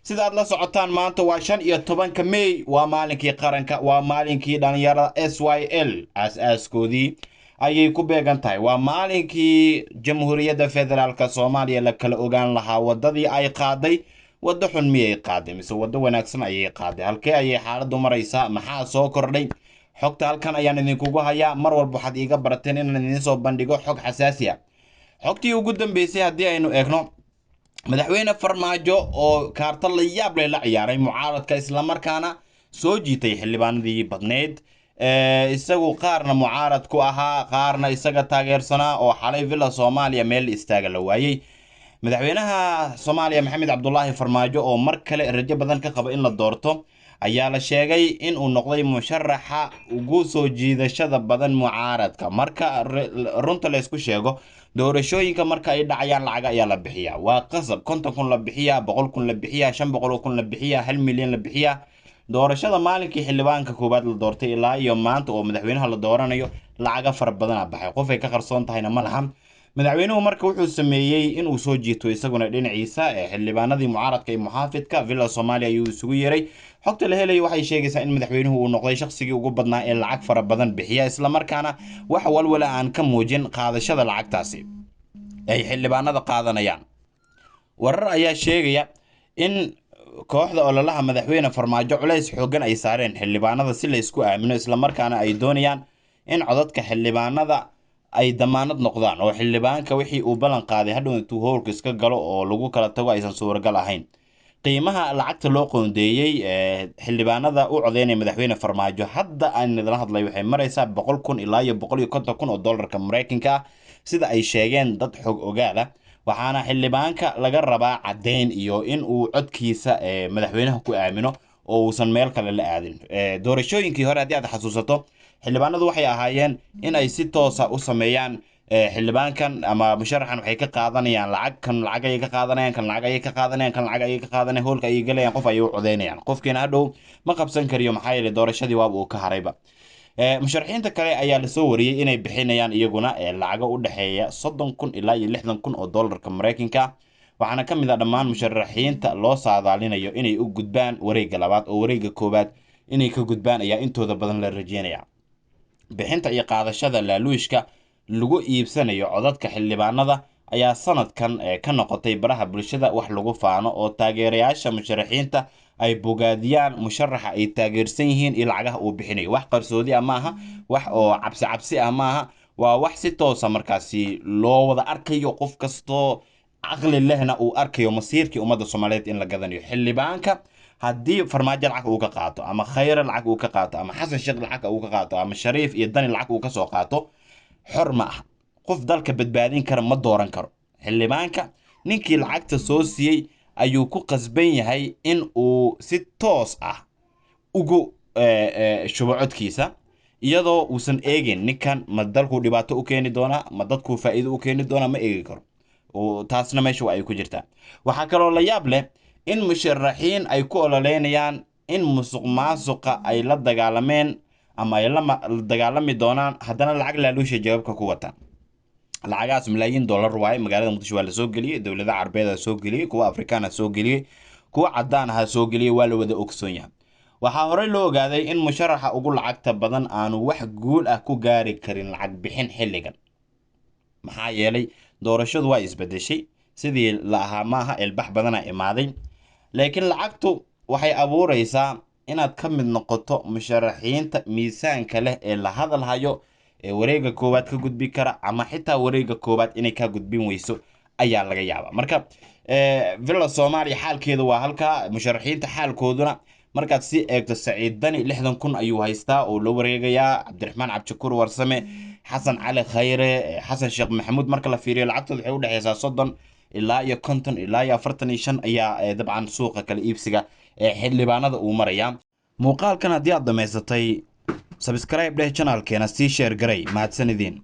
sida aad la socotaan maanta waa 15 May waa maalinkii qaranka waa maalinkii dhalinyarada SYL aas-aaskoodii ayay ku beegan tahay waa maalinkii Jamhuuriyadda Federaalka Soomaaliya la kala ogaan lahaa wadadii ay qaaday wada xun miyay qaaday mise wada wanaagsan ayay qaaday halkee ayay xaaladdu maraysaa maxaa soo kordhay xogta halkan ayaan idinkugu hayaa mar walba waxaad iiga barateen inaan idin soo bandhigo xog xasaasi ah xogtii ugu dambeysay haddii aynu eegno madaxweyne farmaajo oo kaarta la yaab leh la ciyaaray mucaaradka isla markaana soo jiitay xildhibaanadii badneed isagu qaarna mucaarad ku ahaa qaarna isaga taageersanaa oo xalay villa Soomaaliya meel istaaga la waayay madaxweynaha Soomaaliya Maxamed Cabdullaahi Farmaajo oo mar kale rajo badan ka qaba in la doorto ayaa la sheegay in uu noqday musharaxa ugu soo jiidashada badan mucaaradka marka runta la isku sheego doorashooyinka marka ay dhacayaan lacag ayaa la bixiyaa waa qasab 50,000 la bixiyaa 100,000 la bixiyaa 500,000 la bixiyaa 1 milyan la bixiyaa doorashada maalinkii xildhibaanka koobaad la doortay ilaa iyo maanta oo madaxweynaha la dooranayo lacaga far badan baxay qof ay ka qarsoon tahayna ma lahan madaxweynuhu marka wuxuu sameeyay in uu soo jiito isaguna dhinaciisa xildhibaanadii mucaaradka iyo muxaafidka villa Soomaaliya ayuu isugu yeeray xogta la helay waxay sheegaysaa in madaxweynuhu uu noqday shakhsigii ugu badnaa ee lacag fara badan bixiya isla markaana wax walwala aan ka muujin qaadashada lacagtaasi ay xildhibaanada qaadanayaan warar ayaa sheegaya in kooxda ololaha madaxweyne Farmaajo culays xoogan ay saareen xildhibaanada si la isku aamino isla markaana ay doonayaan in codadka xildhibaanada ay damaanad noqdaan oo xildhibaanka wixii uu ballan qaaday hadhow intuu howlka iska galo oo lagu kala tago aysan suuragal ahayn qiimaha lacagta loo qoondeeyay xildhibaanada u codeynaya madaxweyne Farmaajo hadda aan idin hadlay waxay maraysaa 100,000 ilaa 150,000 oo dollarka Mareykanka sida ay sheegeen dad xog ogaada waxaana xildhibaanka laga rabaa cadeyn iyo in uu codkiisa madaxweynaha ku aamino oo uusan meel kale la aadin doorashooyinkii hore haddii aad xasuusato xildhibaanadu waxay ahaayeen in ay si toos ah u sameeyaan xildhibaankan ama musharaxan waxay ka qaadanayaan lacag kan lacag ay ka qaadanayaan kan lacag ay ka qaadanayaan kan lacag ay ka qaadanayaan howlka ay galayaan qof ay u codeynayaan qofkiina hadhow ma qabsan kariyo maxaa yeelay doorashadii waaba uu ka harayba musharaxiinta kale ayaa la soo wariyay inay bixinayaan iyaguna lacago u dhaxeeya 30,000 ilaa 60,000 oo dollarka Mareykanka waxaana ka mid ah dhammaan musharaxiinta loo saadaalinayo inay u gudbaan wareegga labaad oo wareegga koobaad inay ka gudbaan ayaa intooda badan la rajeynaya bixinta iyo qaadashada laaluushka lagu iibsanayo codadka xildhibaanada ayaa sanadkan ka noqotay baraha bulshada wax lagu faano oo taageerayaasha musharaxiinta ay bogaadiyaan musharaxa ay taageersan yihiin iyo lacagaha uu bixinayo wax qarsoodi ah maaha wax oo cabsi ah maaha waa wax si toos ah markaasi loo wada arkayo qof kasto aqli lehna uu arkayo masiirkii ummadda Soomaaliyeed in la gadanayo xildhibaanka haddii Farmaajo lacag uu ka qaato ama Khayra lacag uu ka qaato ama Xasan Sheekh lacag uu ka qaato ama Shariif iyo Dani lacag uu ka soo qaato xor ma ah qof dalka badbaadin kara ma dooran karo xildhibaanka ninkii lacagta soo siiyay ayuu ku qasban yahay in uu si toos ah ugu shubo codkiisa iyadoo uusan eegin ninkan ma dalku dhibaato u keeni doona ma dadku faa'iido u keeni doona ma eegi karo oo taasna meesha ay ku jirtaa waxa kale oo la yaab leh in musharaxiin ay ku ololeynayaan in musuqmaasuqa ay la dagaalameen ama ay la dagaalami doonaan haddana lacag laaluusha jawaabka ku wataan lacagaas milyan dollar waay magaalada Muqdisho waa la soo geliyay dawladda Carbeed soo geliyay kuwa Afrikaan soo geliyay kuwa cadaan ah soo geliyay waa la wada ogsoon yahay waxaa hore loo ogaaday in musharaxa ugu lacagta badan aanu wax guul ah ku gaari karin lacag bixin xilligan maxaa yeelay doorashadu waa isbedeshay sidii la ahaa maaha ilbax badan ay imaaday laakiin lacagtu waxay abuuraysaa inaad ka mid noqoto musharaxiinta miisaanka leh ee la hadal hayo ee wareegga koobaad ka gudbi kara ama xitaa wareegga koobaad inay ka gudbin weyso ayaa laga yaabaa marka villa Soomaaliya xaalkeedu waa halka musharaxiinta xaalkooduna markaad si eegto Saciid Dani 60,000 ayuu haystaa oo loo wareegayaa Cabdiraxmaan Cabdishakuur Warsame Xasan Cali Khayre Xasan Sheekh Maxamuud marka la fiiriyo lacagtooda waxay u dhaxaysaa 30 ilaa 50 ilaa 45 ayaa dabcan suuqa kala iibsiga xildhibaanada uu maraya muuqaalkan haddii aad dhameysatay subscribe dheh channelkeena sii share garay mahadsanidin